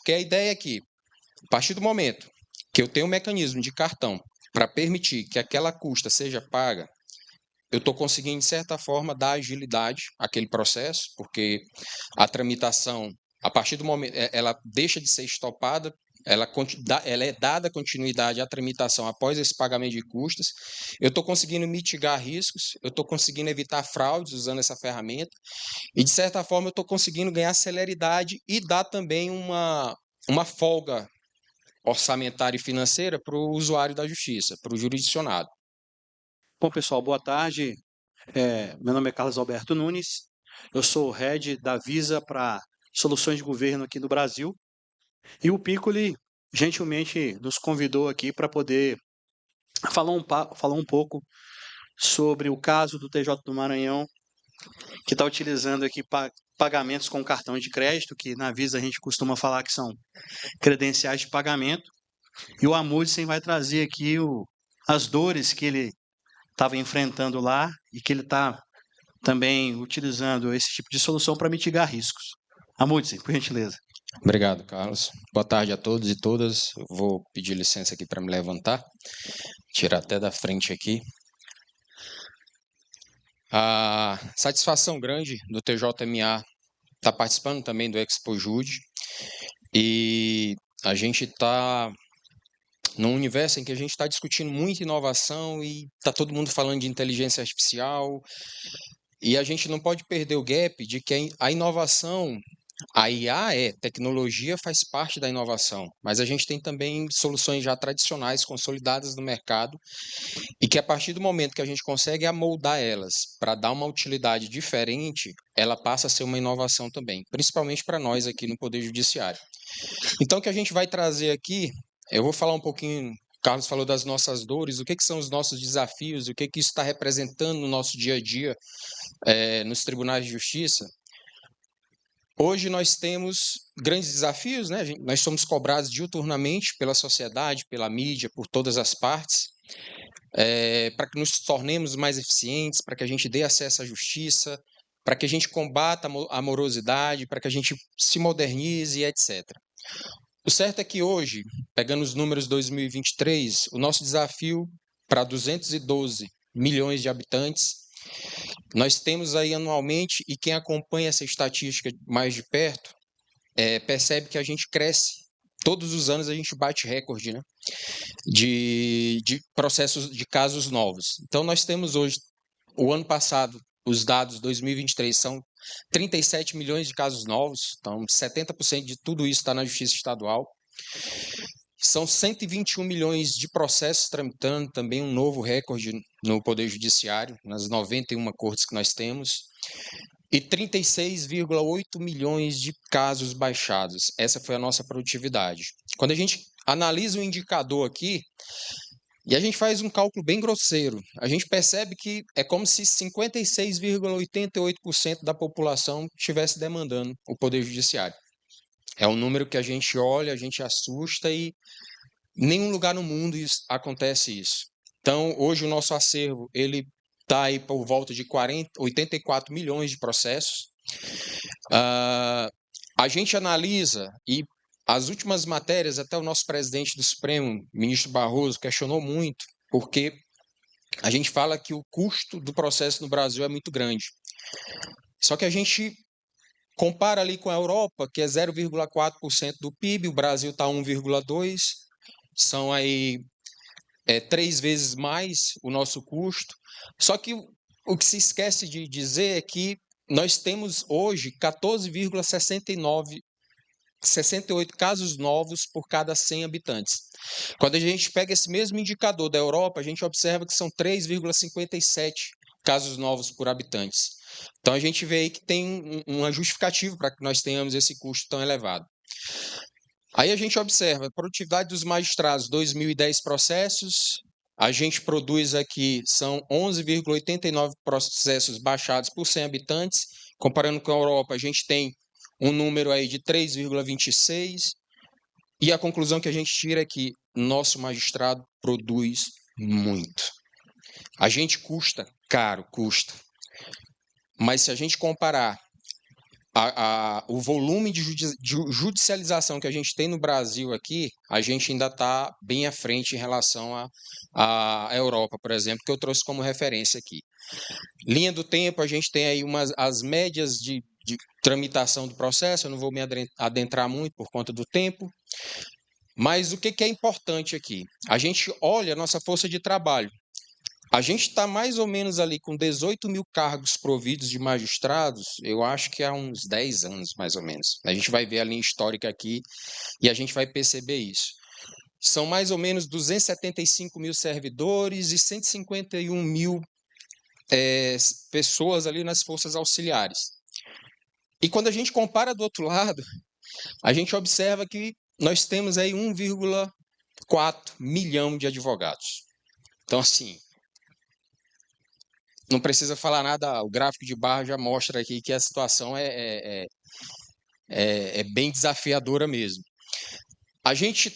Porque a ideia é que, a partir do momento que eu tenho um mecanismo de cartão para permitir que aquela custa seja paga, eu estou conseguindo, de certa forma, dar agilidade àquele processo, porque a tramitação, a partir do momento, ela deixa de ser estopada, ela é dada continuidade à tramitação após esse pagamento de custas. Eu estou conseguindo mitigar riscos, eu estou conseguindo evitar fraudes usando essa ferramenta, e, de certa forma, eu estou conseguindo ganhar celeridade e dar também uma folga orçamentária e financeira para o usuário da justiça, para o jurisdicionado. Bom, pessoal, boa tarde. Meu nome é Carlos Alberto Nunes. Eu sou o Head da Visa para Soluções de Governo aqui no Brasil. E o Piccoli gentilmente nos convidou aqui para poder falar um pouco sobre o caso do TJ do Maranhão, que está utilizando aqui pagamentos com cartão de crédito, que na Visa a gente costuma falar que são credenciais de pagamento. E o Amundsen vai trazer aqui as dores que ele estava enfrentando lá e que ele está também utilizando esse tipo de solução para mitigar riscos. Amundsen, por gentileza. Obrigado, Carlos. Boa tarde a todos e todas. Eu vou pedir licença aqui para me levantar, tirar até da frente aqui. A satisfação grande do TJMA estar participando também do Expo Jude, e a gente está num universo em que a gente está discutindo muita inovação e está todo mundo falando de inteligência artificial, e a gente não pode perder o gap de que a inovação, a IA tecnologia, faz parte da inovação, mas a gente tem também soluções já tradicionais, consolidadas no mercado, e que a partir do momento que a gente consegue amoldar elas para dar uma utilidade diferente, ela passa a ser uma inovação também, principalmente para nós aqui no Poder Judiciário. Então, o que a gente vai trazer aqui, eu vou falar um pouquinho. O Carlos falou das nossas dores, o que são os nossos desafios, o que isso está representando no nosso dia a dia nos tribunais de justiça. Hoje nós temos grandes desafios, né? Nós somos cobrados diuturnamente pela sociedade, pela mídia, por todas as partes, para que nos tornemos mais eficientes, para que a gente dê acesso à justiça, para que a gente combata a morosidade, para que a gente se modernize, etc. O certo é que hoje, pegando os números de 2023, o nosso desafio para 212 milhões de habitantes, nós temos aí anualmente, e quem acompanha essa estatística mais de perto, percebe que a gente cresce. Todos os anos a gente bate recorde, né, de processos, de casos novos. Então nós temos hoje, o ano passado, os dados de 2023 são 37 milhões de casos novos, então 70% de tudo isso está na Justiça Estadual. São 121 milhões de processos tramitando, também um novo recorde no Poder Judiciário, nas 91 cortes que nós temos, e 36,8 milhões de casos baixados. Essa foi a nossa produtividade. Quando a gente analisa o indicador aqui, e a gente faz um cálculo bem grosseiro, a gente percebe que é como se 56,88% da população estivesse demandando o Poder Judiciário. É um número que a gente olha, a gente assusta, e em nenhum lugar no mundo acontece isso. Então, hoje o nosso acervo ele está aí por volta de 84 milhões de processos. A gente analisa, e as últimas matérias, até o nosso presidente do Supremo, ministro Barroso, questionou muito, porque a gente fala que o custo do processo no Brasil é muito grande. Só que a gente compara ali com a Europa, que é 0,4% do PIB, o Brasil está 1,2%, são aí 3 vezes mais o nosso custo. Só que o que se esquece de dizer é que nós temos hoje 68 casos novos por cada 100 habitantes. Quando a gente pega esse mesmo indicador da Europa, a gente observa que são 3,57 casos novos por habitantes. Então a gente vê aí que tem uma justificativa para que nós tenhamos esse custo tão elevado. Aí a gente observa a produtividade dos magistrados, 2.010 processos, a gente produz aqui, são 11,89 processos baixados por 100 habitantes, comparando com a Europa, a gente tem um número aí de 3,26, e a conclusão que a gente tira é que nosso magistrado produz muito. A gente custa caro, custa, mas se a gente comparar o volume de judicialização que a gente tem no Brasil aqui, a gente ainda está bem à frente em relação à Europa, por exemplo, que eu trouxe como referência aqui. Linha do tempo, a gente tem aí as médias de tramitação do processo, eu não vou me adentrar muito por conta do tempo, mas o que é importante aqui? A gente olha a nossa força de trabalho. A gente está mais ou menos ali com 18 mil cargos providos de magistrados, eu acho que há uns 10 anos, mais ou menos. A gente vai ver a linha histórica aqui e a gente vai perceber isso. São mais ou menos 275 mil servidores e 151 mil pessoas ali nas forças auxiliares. E quando a gente compara do outro lado, a gente observa que nós temos aí 1,4 milhão de advogados. Então, assim, não precisa falar nada, o gráfico de barra já mostra aqui que a situação é bem desafiadora mesmo. A gente,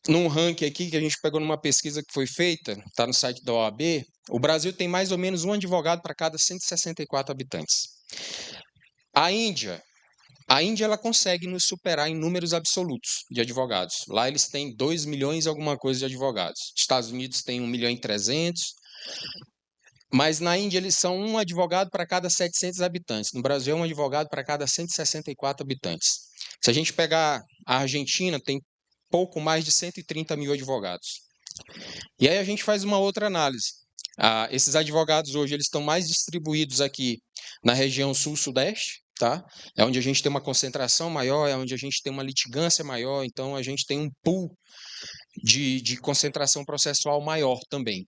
num ranking aqui que a gente pegou numa pesquisa que foi feita, está no site da OAB, o Brasil tem mais ou menos um advogado para cada 164 habitantes. A Índia ela consegue nos superar em números absolutos de advogados. Lá eles têm 2 milhões e alguma coisa de advogados. Estados Unidos tem 1 milhão e 300. Mas na Índia eles são um advogado para cada 700 habitantes. No Brasil é um advogado para cada 164 habitantes. Se a gente pegar a Argentina, tem pouco mais de 130 mil advogados. E aí a gente faz uma outra análise. Esses advogados hoje eles estão mais distribuídos aqui na região sul-sudeste, tá? É onde a gente tem uma concentração maior, é onde a gente tem uma litigância maior, então a gente tem um pool de concentração processual maior também.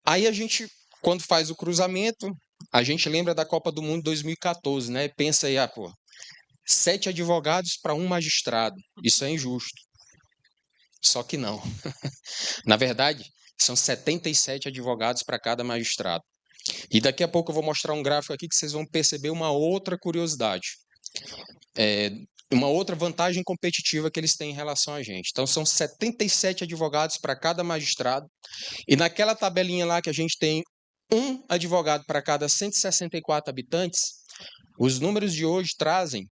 Aí a gente, quando faz o cruzamento, a gente lembra da Copa do Mundo 2014, né? Pensa aí, 7 advogados para um magistrado. Isso é injusto. Só que não. Na verdade, são 77 advogados para cada magistrado. E daqui a pouco eu vou mostrar um gráfico aqui que vocês vão perceber uma outra curiosidade. Uma outra vantagem competitiva que eles têm em relação a gente. Então, são 77 advogados para cada magistrado. E naquela tabelinha lá que a gente tem um advogado para cada 164 habitantes, os números de hoje trazem,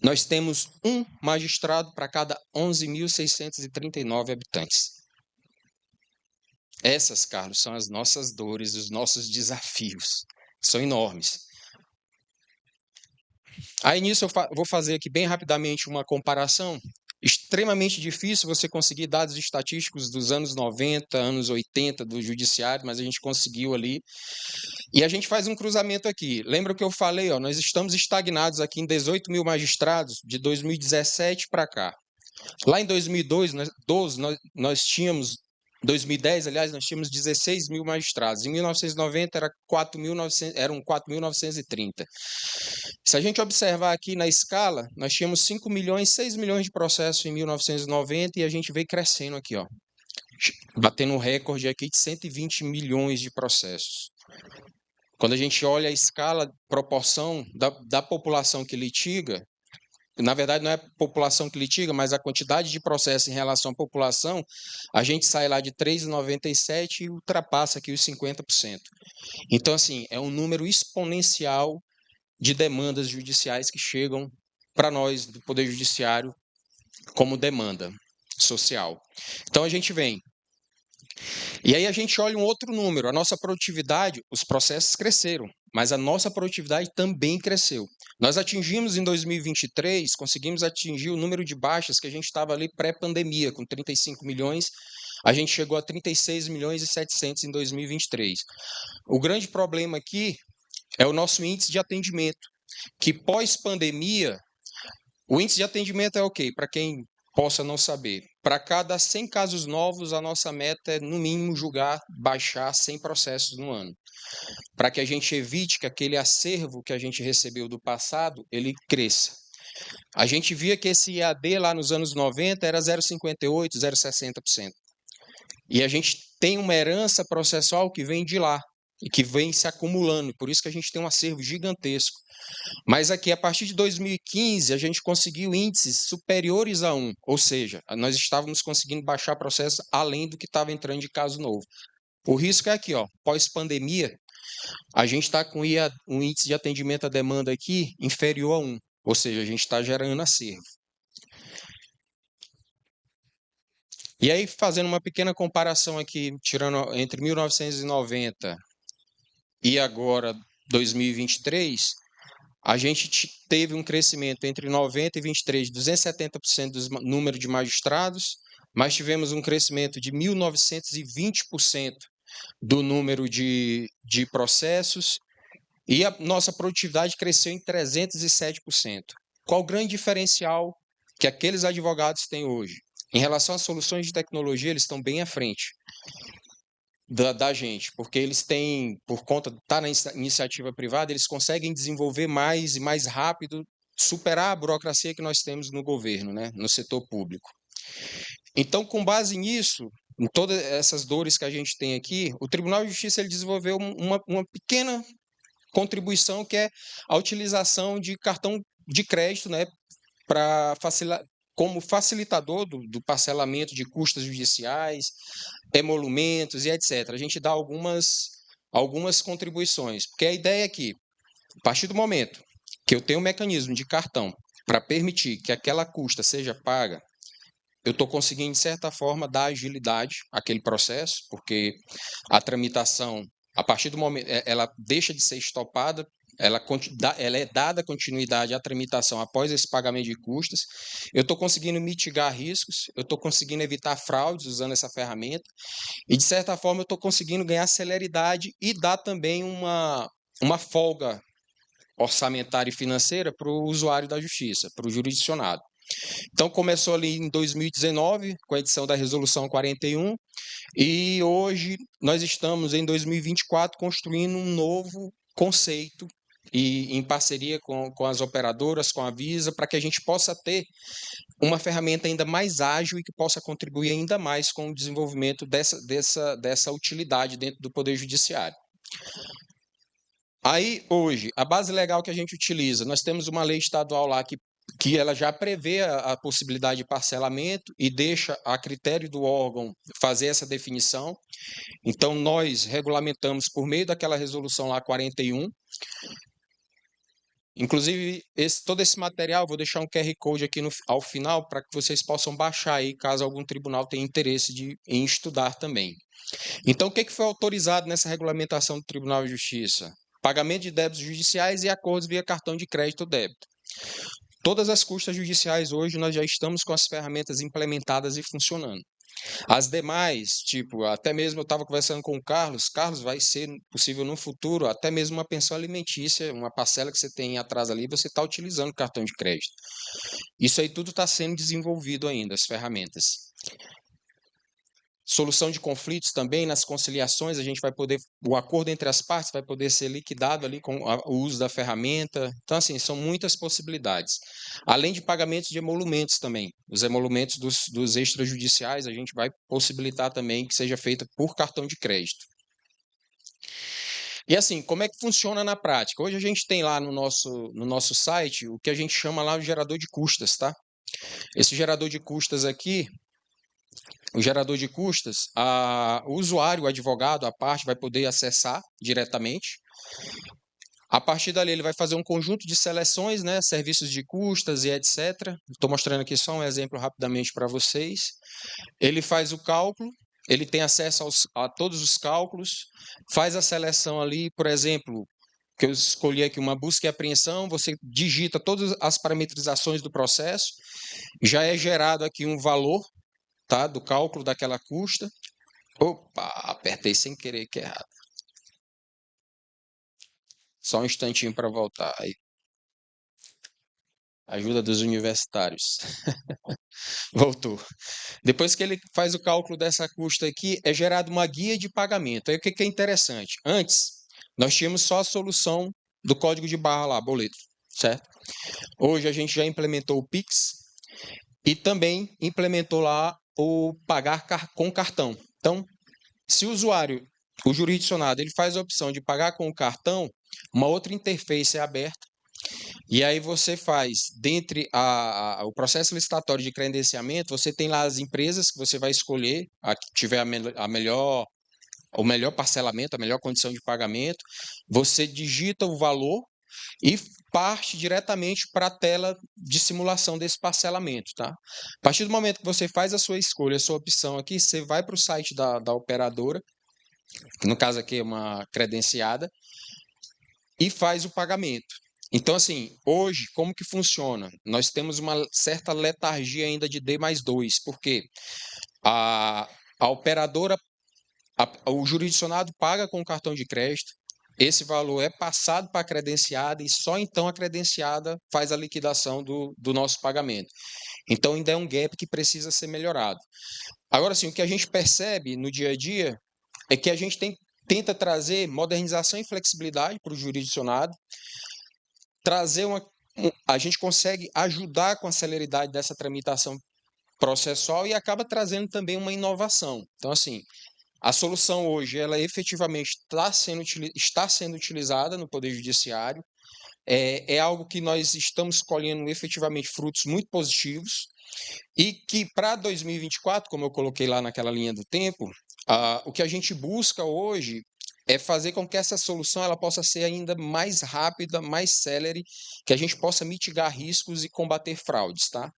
nós temos um magistrado para cada 11.639 habitantes. Essas, Carlos, são as nossas dores, os nossos desafios. São enormes. Aí nisso eu vou fazer aqui bem rapidamente uma comparação. Extremamente difícil você conseguir dados estatísticos dos anos 90, anos 80 do judiciário, mas a gente conseguiu ali. E a gente faz um cruzamento aqui. Lembra o que eu falei? Nós estamos estagnados aqui em 18 mil magistrados de 2017 para cá. Lá em 2012, nós tínhamos 2010, aliás, nós tínhamos 16 mil magistrados. Em 1990 eram 4.930. Se a gente observar aqui na escala, nós tínhamos 5 milhões, 6 milhões de processos em 1990 e a gente veio crescendo aqui, batendo um recorde aqui de 120 milhões de processos. Quando a gente olha a escala, proporção da população que litiga, na verdade, não é a população que litiga, mas a quantidade de processos em relação à população, a gente sai lá de 3,97 e ultrapassa aqui os 50%. Então, assim, é um número exponencial de demandas judiciais que chegam para nós, do Poder Judiciário, como demanda social. Então, a gente vem. E aí a gente olha um outro número. A nossa produtividade, os processos cresceram, mas a nossa produtividade também cresceu. Nós atingimos em 2023, conseguimos atingir o número de baixas que a gente estava ali pré-pandemia, com 35 milhões, a gente chegou a 36 milhões e 700 em 2023. O grande problema aqui é o nosso índice de atendimento, que pós-pandemia, o índice de atendimento é ok, para quem possa não saber. Para cada 100 casos novos, a nossa meta é, no mínimo, baixar 100 processos no ano, para que a gente evite que aquele acervo que a gente recebeu do passado, ele cresça. A gente via que esse IAD lá nos anos 90 era 0,58%, 0,60%. E a gente tem uma herança processual que vem de lá, e que vem se acumulando, por isso que a gente tem um acervo gigantesco. Mas aqui, a partir de 2015, a gente conseguiu índices superiores a 1, ou seja, nós estávamos conseguindo baixar processos além do que estava entrando de caso novo. O risco é aqui, pós-pandemia, a gente está com um índice de atendimento à demanda aqui inferior a 1, ou seja, a gente está gerando acervo. E aí, fazendo uma pequena comparação aqui, tirando entre 1990 e agora 2023, a gente teve um crescimento entre 90 e 23 de 270% do número de magistrados, mas tivemos um crescimento de 1.920% do número de processos, e a nossa produtividade cresceu em 307%. Qual o grande diferencial que aqueles advogados têm hoje? Em relação às soluções de tecnologia, eles estão bem à frente da gente, porque eles têm, por conta de estar na iniciativa privada, eles conseguem desenvolver mais e mais rápido, superar a burocracia que nós temos no governo, né, no setor público. Então, com base nisso, em todas essas dores que a gente tem aqui, o Tribunal de Justiça ele desenvolveu uma pequena contribuição, que é a utilização de cartão de crédito, né, como facilitador do parcelamento de custas judiciais, emolumentos e etc. A gente dá algumas contribuições, porque a ideia é que, a partir do momento que eu tenho um mecanismo de cartão para permitir que aquela custa seja paga, eu estou conseguindo, de certa forma, dar agilidade àquele processo, porque a tramitação, a partir do momento, ela deixa de ser estopada, ela é dada continuidade à tramitação após esse pagamento de custas. Eu estou conseguindo mitigar riscos, eu estou conseguindo evitar fraudes usando essa ferramenta, e, de certa forma, eu estou conseguindo ganhar celeridade e dar também uma folga orçamentária e financeira para o usuário da justiça, para o jurisdicionado. Então, começou ali em 2019, com a edição da Resolução 41, e hoje nós estamos, em 2024, construindo um novo conceito, e em parceria com as operadoras, com a Visa, para que a gente possa ter uma ferramenta ainda mais ágil e que possa contribuir ainda mais com o desenvolvimento dessa utilidade dentro do Poder Judiciário. Aí, hoje, a base legal que a gente utiliza, nós temos uma lei estadual lá que ela já prevê a possibilidade de parcelamento e deixa a critério do órgão fazer essa definição. Então, nós regulamentamos por meio daquela resolução lá 41. Inclusive, todo esse material, vou deixar um QR Code aqui ao final para que vocês possam baixar aí, caso algum tribunal tenha interesse em estudar também. Então, o que foi autorizado nessa regulamentação do Tribunal de Justiça? Pagamento de débitos judiciais e acordos via cartão de crédito ou débito. Todas as custas judiciais hoje nós já estamos com as ferramentas implementadas e funcionando. As demais, tipo, até mesmo eu estava conversando com o Carlos, vai ser possível no futuro, até mesmo uma pensão alimentícia, uma parcela que você tem atrás ali, você está utilizando o cartão de crédito. Isso aí tudo está sendo desenvolvido ainda, as ferramentas. Solução de conflitos também, nas conciliações, a gente vai poder, o acordo entre as partes vai poder ser liquidado ali com o uso da ferramenta. Então, assim, são muitas possibilidades. Além de pagamentos de emolumentos também. Os emolumentos dos extrajudiciais, a gente vai possibilitar também que seja feita por cartão de crédito. E assim, como é que funciona na prática? Hoje a gente tem lá no nosso site o que a gente chama lá de gerador de custas, tá? Esse gerador de custas aqui, o gerador de custas, o usuário, o advogado, a parte, vai poder acessar diretamente. A partir dali, ele vai fazer um conjunto de seleções, né, serviços de custas e etc. Estou mostrando aqui só um exemplo rapidamente para vocês. Ele faz o cálculo, ele tem acesso a todos os cálculos, faz a seleção ali, por exemplo, que eu escolhi aqui uma busca e apreensão, você digita todas as parametrizações do processo, já é gerado aqui um valor, tá, do cálculo daquela custa. Opa, apertei sem querer, que é errado. Só um instantinho para voltar aí. Ajuda dos universitários. Voltou. Depois que ele faz o cálculo dessa custa aqui, é gerada uma guia de pagamento. Aí o que é interessante? Antes, nós tínhamos só a solução do código de barra lá, boleto, certo? Hoje a gente já implementou o Pix e também implementou lá o pagar com cartão. Então, se o usuário, o jurisdicionado, ele faz a opção de pagar com o cartão, uma outra interface é aberta, e aí você faz, dentre o processo licitatório de credenciamento, você tem lá as empresas que você vai escolher, a que tiver a melhor o melhor parcelamento, a melhor condição de pagamento, você digita o valor e parte diretamente para a tela de simulação desse parcelamento, tá? A partir do momento que você faz a sua escolha, a sua opção aqui, você vai para o site da operadora, que no caso aqui é uma credenciada, e faz o pagamento. Então, assim, hoje, como que funciona? Nós temos uma certa letargia ainda de D+2, porque a operadora, o jurisdicionado paga com o cartão de crédito, esse valor é passado para a credenciada e só então a credenciada faz a liquidação do nosso pagamento. Então, ainda é um gap que precisa ser melhorado. Agora, sim, o que a gente percebe no dia a dia é que a gente tenta trazer modernização e flexibilidade para o jurisdicionado, a gente consegue ajudar com a celeridade dessa tramitação processual e acaba trazendo também uma inovação. Então, assim, a solução hoje, ela efetivamente está sendo utilizada no Poder Judiciário, é algo que nós estamos colhendo efetivamente frutos muito positivos e que para 2024, como eu coloquei lá naquela linha do tempo, o que a gente busca hoje é fazer com que essa solução ela possa ser ainda mais rápida, mais célere, que a gente possa mitigar riscos e combater fraudes, tá?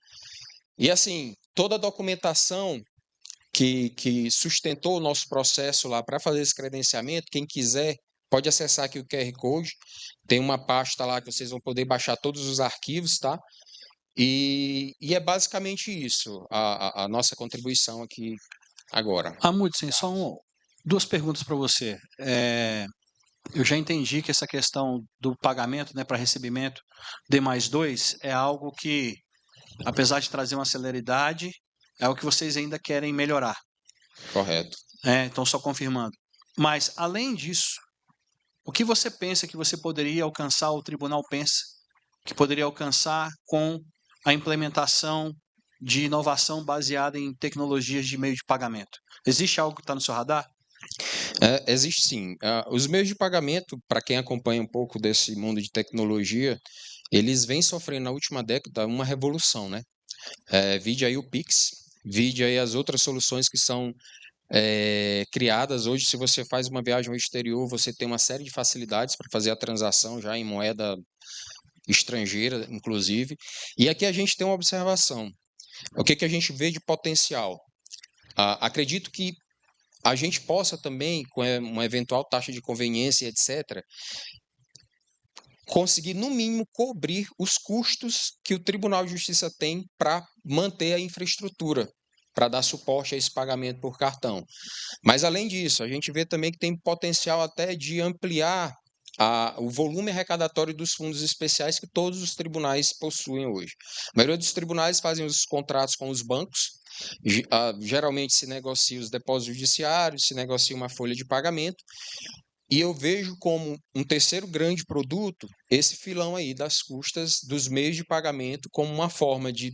E assim, toda a documentação que sustentou o nosso processo lá para fazer esse credenciamento, quem quiser pode acessar aqui o QR Code, tem uma pasta lá que vocês vão poder baixar todos os arquivos, tá? E é basicamente isso, a nossa contribuição aqui agora. Amundsen, duas perguntas para você. Eu já entendi que essa questão do pagamento, né, para recebimento D+2 é algo que, apesar de trazer uma celeridade, é o que vocês ainda querem melhorar. Correto. Então, só confirmando. Mas, além disso, o que você pensa que você poderia alcançar, o tribunal pensa, que poderia alcançar com a implementação de inovação baseada em tecnologias de meio de pagamento? Existe algo que está no seu radar? Existe sim. Os meios de pagamento, para quem acompanha um pouco desse mundo de tecnologia, eles vêm sofrendo na última década uma revolução, né? Vide aí o Pix, vide aí as outras soluções que são criadas. Hoje, se você faz uma viagem ao exterior, você tem uma série de facilidades para fazer a transação já em moeda estrangeira, inclusive. E aqui a gente tem uma observação. O que a gente vê de potencial? Acredito que a gente possa também, com uma eventual taxa de conveniência, etc., conseguir, no mínimo, cobrir os custos que o Tribunal de Justiça tem para manter a infraestrutura, para dar suporte a esse pagamento por cartão. Mas, além disso, a gente vê também que tem potencial até de ampliar o volume arrecadatório dos fundos especiais que todos os tribunais possuem hoje. A maioria dos tribunais fazem os contratos com os bancos, geralmente se negocia os depósitos judiciários, se negocia uma folha de pagamento, e eu vejo como um terceiro grande produto esse filão aí das custas dos meios de pagamento como uma forma de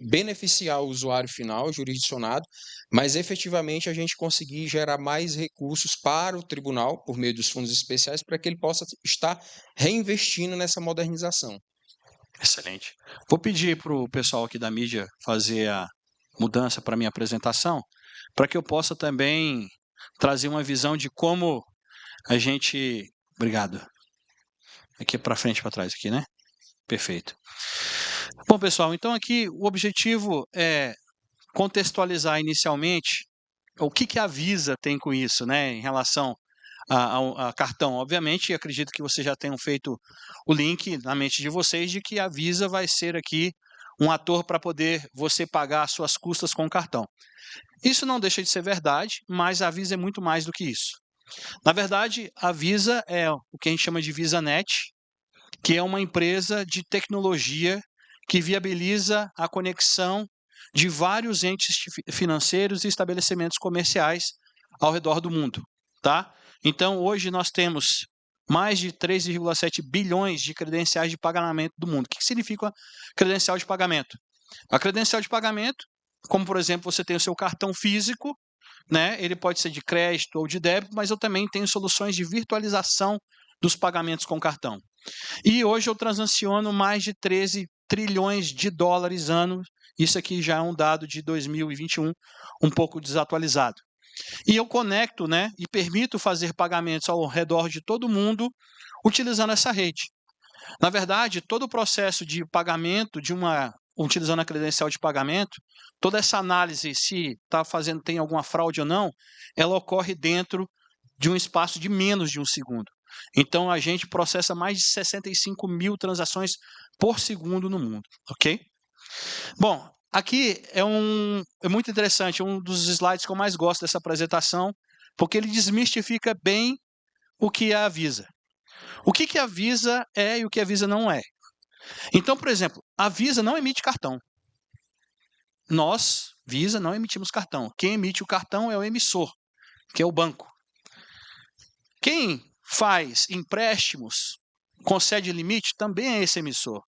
beneficiar o usuário final, o jurisdicionado, mas efetivamente a gente conseguir gerar mais recursos para o tribunal por meio dos fundos especiais para que ele possa estar reinvestindo nessa modernização. Excelente. Vou pedir para o pessoal aqui da mídia fazer a mudança para a minha apresentação, para que eu possa também trazer uma visão de como a gente... Obrigado. Aqui para frente e para trás, aqui, né? Perfeito. Bom, pessoal, então aqui o objetivo é contextualizar inicialmente o que a Visa tem com isso, né, em relação a cartão. Obviamente, acredito que vocês já tenham feito o link na mente de vocês de que a Visa vai ser aqui um ator para poder você pagar as suas custas com o cartão. Isso não deixa de ser verdade, mas a Visa é muito mais do que isso. Na verdade, a Visa é o que a gente chama de VisaNet, que é uma empresa de tecnologia que viabiliza a conexão de vários entes financeiros e estabelecimentos comerciais ao redor do mundo, tá? Então, hoje nós temos mais de 3,7 bilhões de credenciais de pagamento do mundo. O que significa credencial de pagamento? A credencial de pagamento, como por exemplo, você tem o seu cartão físico, né? Ele pode ser de crédito ou de débito, mas eu também tenho soluções de virtualização dos pagamentos com cartão. E hoje eu transaciono mais de 13 trilhões de dólares ano. Isso aqui já é um dado de 2021, um pouco desatualizado. e eu conecto, né, e permito fazer pagamentos ao redor de todo mundo utilizando essa rede. Na verdade, todo o processo de pagamento utilizando a credencial de pagamento, toda essa análise se tem alguma fraude ou não, ela ocorre dentro de um espaço de menos de 1 segundo. Então, a gente processa mais de 65 mil transações por segundo no mundo, ok? Bom, aqui é muito interessante, um dos slides que eu mais gosto dessa apresentação, porque ele desmistifica bem o que é a Visa. O que a Visa é e o que a Visa não é. Então, por exemplo, a Visa não emite cartão. Nós, Visa, não emitimos cartão. Quem emite o cartão é o emissor, que é o banco. Quem faz empréstimos, concede limite, também é esse emissor.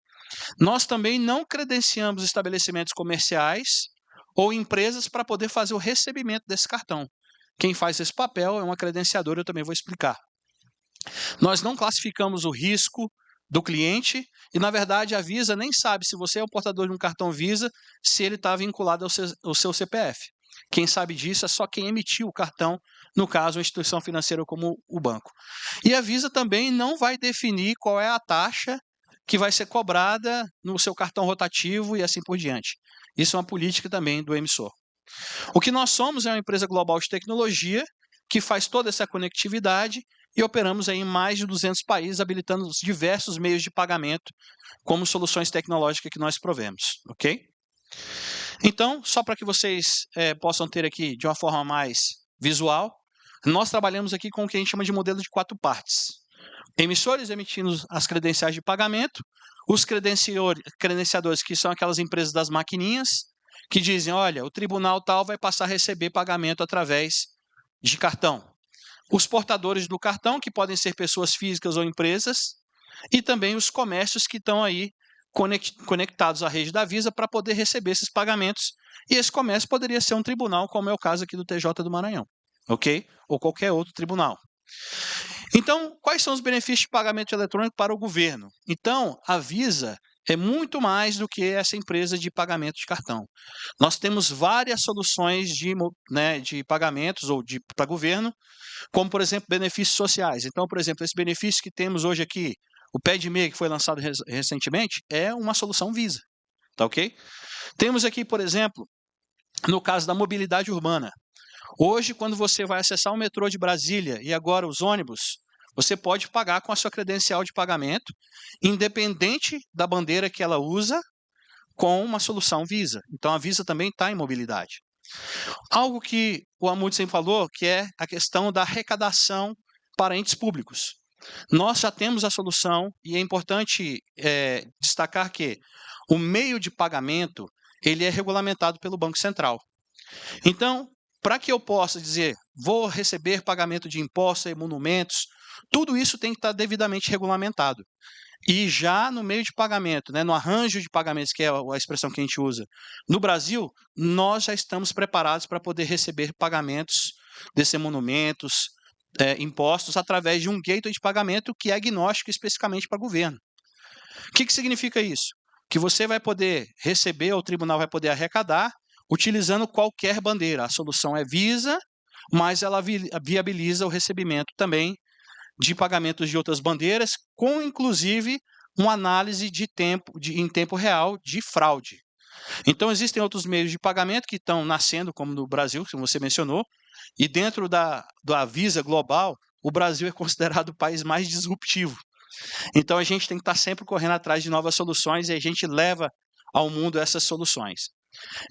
Nós também não credenciamos estabelecimentos comerciais ou empresas para poder fazer o recebimento desse cartão. Quem faz esse papel é uma credenciadora, eu também vou explicar. Nós não classificamos o risco do cliente e, na verdade, a Visa nem sabe se você é o portador de um cartão Visa, se ele está vinculado ao seu CPF. Quem sabe disso é só quem emitiu o cartão, no caso, uma instituição financeira como o banco. E a Visa também não vai definir qual é a taxa que vai ser cobrada no seu cartão rotativo e assim por diante. Isso é uma política também do emissor. O que nós somos é uma empresa global de tecnologia que faz toda essa conectividade e operamos aí em mais de 200 países, habilitando os diversos meios de pagamento como soluções tecnológicas que nós provemos, ok? Então, só para que vocês possam ter aqui de uma forma mais visual, nós trabalhamos aqui com o que a gente chama de modelo de 4 partes. Emissores emitindo as credenciais de pagamento, os credenciadores, que são aquelas empresas das maquininhas, que dizem, olha, o tribunal tal vai passar a receber pagamento através de cartão. Os portadores do cartão, que podem ser pessoas físicas ou empresas, e também os comércios que estão aí conectados à rede da Visa para poder receber esses pagamentos. E esse comércio poderia ser um tribunal, como é o caso aqui do TJ do Maranhão, ok? Ou qualquer outro tribunal. Então, quais são os benefícios de pagamento eletrônico para o governo? Então, a Visa é muito mais do que essa empresa de pagamento de cartão. Nós temos várias soluções de pagamentos para governo, como, por exemplo, benefícios sociais. Então, por exemplo, esse benefício que temos hoje aqui, o PED-MEI, que foi lançado recentemente, é uma solução Visa, tá ok? Temos aqui, por exemplo, no caso da mobilidade urbana. Hoje, quando você vai acessar o metrô de Brasília e agora os ônibus, você pode pagar com a sua credencial de pagamento, independente da bandeira que ela usa, com uma solução Visa. Então, a Visa também está em mobilidade. Algo que o Amud sempre falou, que é a questão da arrecadação para entes públicos. Nós já temos a solução e é importante destacar que o meio de pagamento ele é regulamentado pelo Banco Central. Então, para que eu possa dizer, vou receber pagamento de impostos, emolumentos, tudo isso tem que estar devidamente regulamentado. E já no meio de pagamento, no arranjo de pagamentos, que é a expressão que a gente usa, no Brasil, nós já estamos preparados para poder receber pagamentos desses emolumentos, impostos, através de um gateway de pagamento que é agnóstico especificamente para o governo. O que significa isso? Que você vai poder receber, ou o tribunal vai poder arrecadar, utilizando qualquer bandeira. A solução é Visa, mas ela viabiliza o recebimento também de pagamentos de outras bandeiras, com inclusive uma análise em tempo real de fraude. Então, existem outros meios de pagamento que estão nascendo, como no Brasil, como você mencionou, e dentro da Visa Global, o Brasil é considerado o país mais disruptivo. Então, a gente tem que estar sempre correndo atrás de novas soluções e a gente leva ao mundo essas soluções.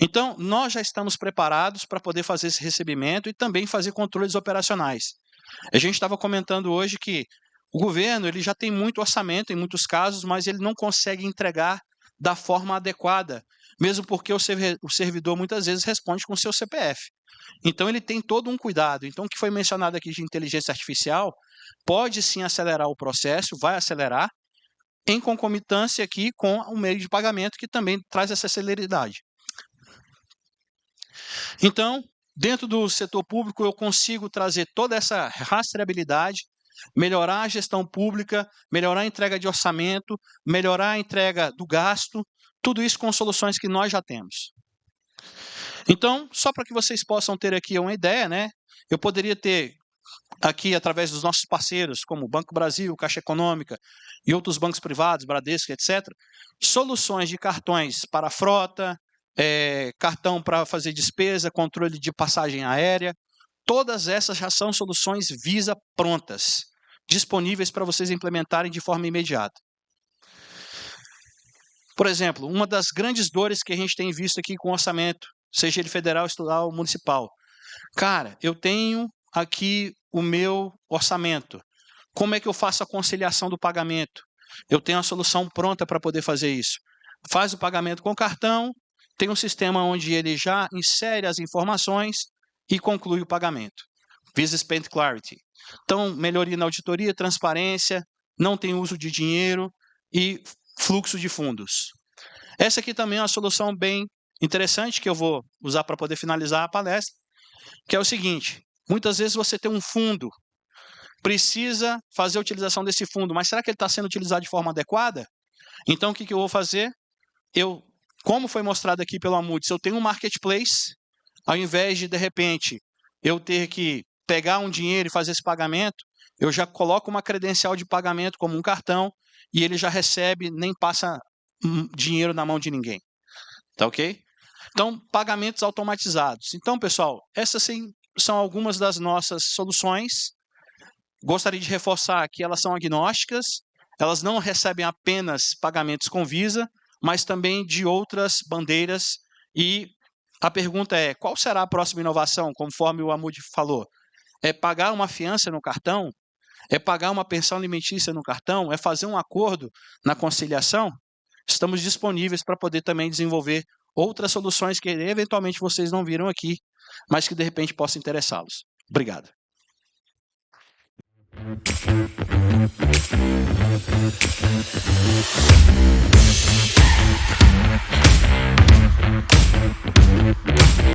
Então, nós já estamos preparados para poder fazer esse recebimento e também fazer controles operacionais. A gente estava comentando hoje que o governo ele já tem muito orçamento em muitos casos, mas ele não consegue entregar da forma adequada, mesmo porque o servidor muitas vezes responde com o seu CPF. Então, ele tem todo um cuidado. Então, o que foi mencionado aqui de inteligência artificial pode sim acelerar o processo, vai acelerar, em concomitância aqui com o meio de pagamento que também traz essa celeridade. Então, dentro do setor público, eu consigo trazer toda essa rastreabilidade, melhorar a gestão pública, melhorar a entrega de orçamento, melhorar a entrega do gasto, tudo isso com soluções que nós já temos. Então, só para que vocês possam ter aqui uma ideia, né? Eu poderia ter aqui, através dos nossos parceiros, como o Banco Brasil, Caixa Econômica e outros bancos privados, Bradesco, etc., soluções de cartões para frota, cartão para fazer despesa, controle de passagem aérea. Todas essas já são soluções Visa prontas, disponíveis para vocês implementarem de forma imediata. Por exemplo, uma das grandes dores que a gente tem visto aqui com o orçamento, seja ele federal, estadual ou municipal. Cara, eu tenho aqui o meu orçamento. Como é que eu faço a conciliação do pagamento? Eu tenho a solução pronta para poder fazer isso. Faz o pagamento com cartão, tem um sistema onde ele já insere as informações e conclui o pagamento. Visa Spend Clarity. Então, melhoria na auditoria, transparência, não tem uso de dinheiro e fluxo de fundos. Essa aqui também é uma solução bem interessante que eu vou usar para poder finalizar a palestra, que é o seguinte: muitas vezes você tem um fundo, precisa fazer a utilização desse fundo, mas será que ele está sendo utilizado de forma adequada? Então, o que eu vou fazer? Como foi mostrado aqui pelo Amudes, eu tenho um marketplace, ao invés de repente, eu ter que pegar um dinheiro e fazer esse pagamento, eu já coloco uma credencial de pagamento como um cartão e ele já recebe, nem passa dinheiro na mão de ninguém. Tá ok? Então, pagamentos automatizados. Então, pessoal, essas sim são algumas das nossas soluções. Gostaria de reforçar que elas são agnósticas, elas não recebem apenas pagamentos com Visa, mas também de outras bandeiras. E a pergunta é, qual será a próxima inovação, conforme o Amud falou? É pagar uma fiança no cartão? É pagar uma pensão alimentícia no cartão? É fazer um acordo na conciliação? Estamos disponíveis para poder também desenvolver outras soluções que eventualmente vocês não viram aqui, mas que de repente possam interessá-los. Obrigado.